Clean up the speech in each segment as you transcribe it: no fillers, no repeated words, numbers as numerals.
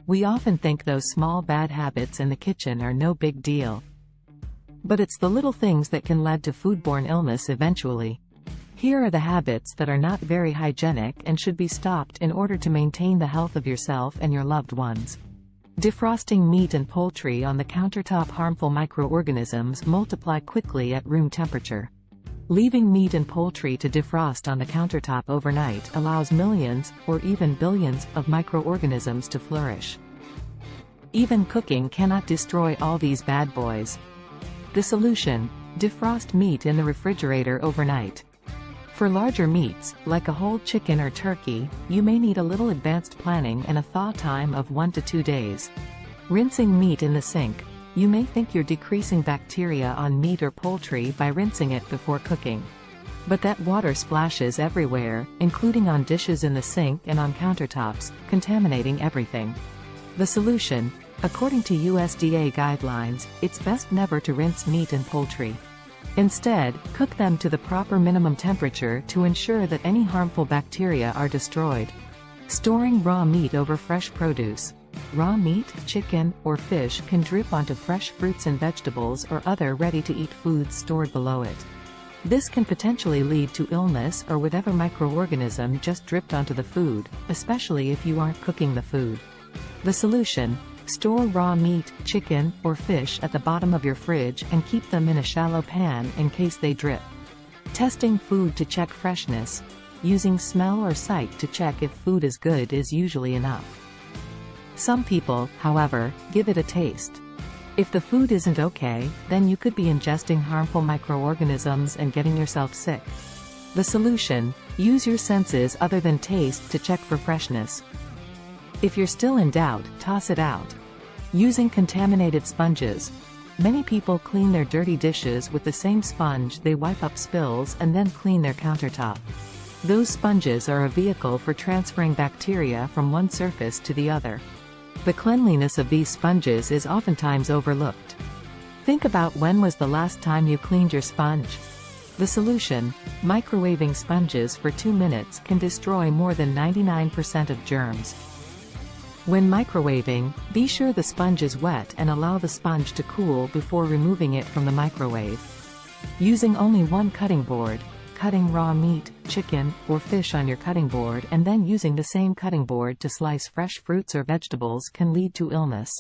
We often think those small bad habits in the kitchen are no big deal. But it's the little things that can lead to foodborne illness eventually. Here are the habits that are not very hygienic and should be stopped in order to maintain the health of yourself and your loved ones. Defrosting meat and poultry on the countertop. Harmful microorganisms multiply quickly at room temperature. Leaving meat and poultry to defrost on the countertop overnight allows millions, or even billions, of microorganisms to flourish. Even cooking cannot destroy all these bad boys. The solution: defrost meat in the refrigerator overnight. For larger meats, like a whole chicken or turkey, you may need a little advanced planning and a thaw time of 1 to 2 days. Rinsing meat in the sink. You may think you're decreasing bacteria on meat or poultry by rinsing it before cooking. But that water splashes everywhere, including on dishes in the sink and on countertops, contaminating everything. The solution: according to USDA guidelines, it's best never to rinse meat and poultry. Instead, cook them to the proper minimum temperature to ensure that any harmful bacteria are destroyed. Storing raw meat over fresh produce. Raw meat, chicken, or fish can drip onto fresh fruits and vegetables or other ready-to-eat foods stored below it. This can potentially lead to illness or whatever microorganism just dripped onto the food, especially if you aren't cooking the food. The solution: store raw meat, chicken, or fish at the bottom of your fridge and keep them in a shallow pan in case they drip. Testing food to check freshness. Using smell or sight to check if food is good is usually enough. Some people, however, give it a taste. If the food isn't okay, then you could be ingesting harmful microorganisms and getting yourself sick. The solution: use your senses other than taste to check for freshness. If you're still in doubt, toss it out. Using contaminated sponges. Many people clean their dirty dishes with the same sponge they wipe up spills and then clean their countertop. Those sponges are a vehicle for transferring bacteria from one surface to the other. The cleanliness of these sponges is oftentimes overlooked. Think about when was the last time you cleaned your sponge. The solution: microwaving sponges for 2 minutes can destroy more than 99% of germs. When microwaving, be sure the sponge is wet and allow the sponge to cool before removing it from the microwave. Using only one cutting board. Cutting raw meat, chicken, or fish on your cutting board and then using the same cutting board to slice fresh fruits or vegetables can lead to illness.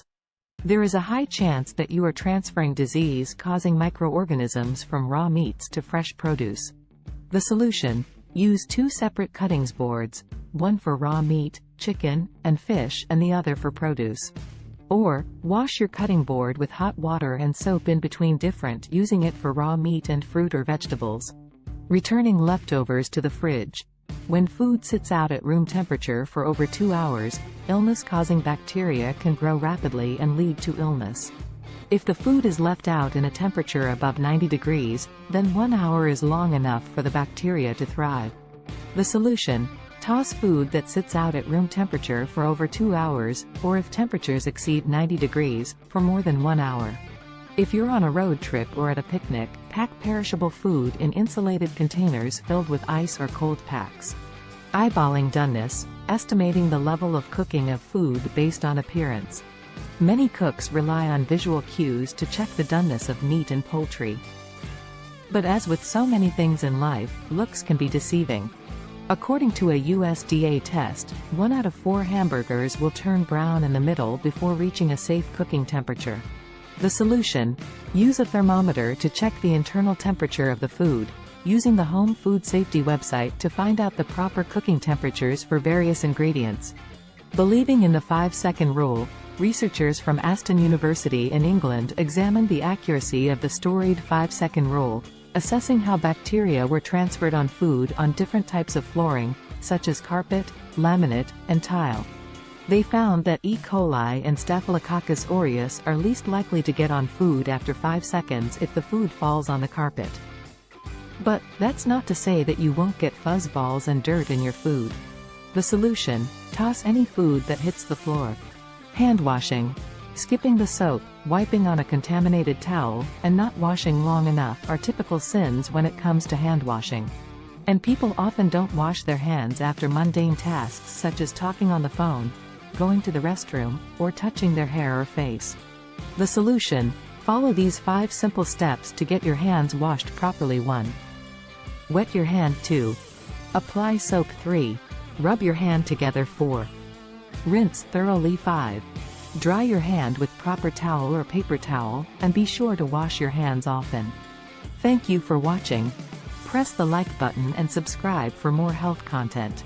There is a high chance that you are transferring disease-causing microorganisms from raw meats to fresh produce. The solution: use 2 separate cutting boards, one for raw meat, chicken, and fish and the other for produce. Or, wash your cutting board with hot water and soap in between different using it for raw meat and fruit or vegetables. Returning leftovers to the fridge. When food sits out at room temperature for over 2 hours, illness-causing bacteria can grow rapidly and lead to illness. If the food is left out in a temperature above 90 degrees, then 1 hour is long enough for the bacteria to thrive. The solution: toss food that sits out at room temperature for over 2 hours, or if temperatures exceed 90 degrees, for more than 1 hour. If you're on a road trip or at a picnic, pack perishable food in insulated containers filled with ice or cold packs. Eyeballing doneness, estimating the level of cooking of food based on appearance. Many cooks rely on visual cues to check the doneness of meat and poultry. But as with so many things in life, looks can be deceiving. According to a USDA test, 1 out of 4 hamburgers will turn brown in the middle before reaching a safe cooking temperature. The solution: use a thermometer to check the internal temperature of the food, using the Home Food Safety website to find out the proper cooking temperatures for various ingredients. Believing in the 5-second rule, researchers from Aston University in England examined the accuracy of the storied 5-second rule, assessing how bacteria were transferred on food on different types of flooring, such as carpet, laminate, and tile. They found that E. coli and Staphylococcus aureus are least likely to get on food after 5 seconds if the food falls on the carpet. But that's not to say that you won't get fuzzballs and dirt in your food. The solution: toss any food that hits the floor. Hand washing. Skipping the soap, wiping on a contaminated towel, and not washing long enough are typical sins when it comes to hand washing. And people often don't wash their hands after mundane tasks such as talking on the phone, going to the restroom, or touching their hair or face. The solution: follow these 5 simple steps to get your hands washed properly. 1. Wet your hand. 2. Apply soap. 3. Rub your hand together. 4. Rinse thoroughly. 5. Dry your hand with proper towel or paper towel, and be sure to wash your hands often. Thank you for watching. Press the like button and subscribe for more health content.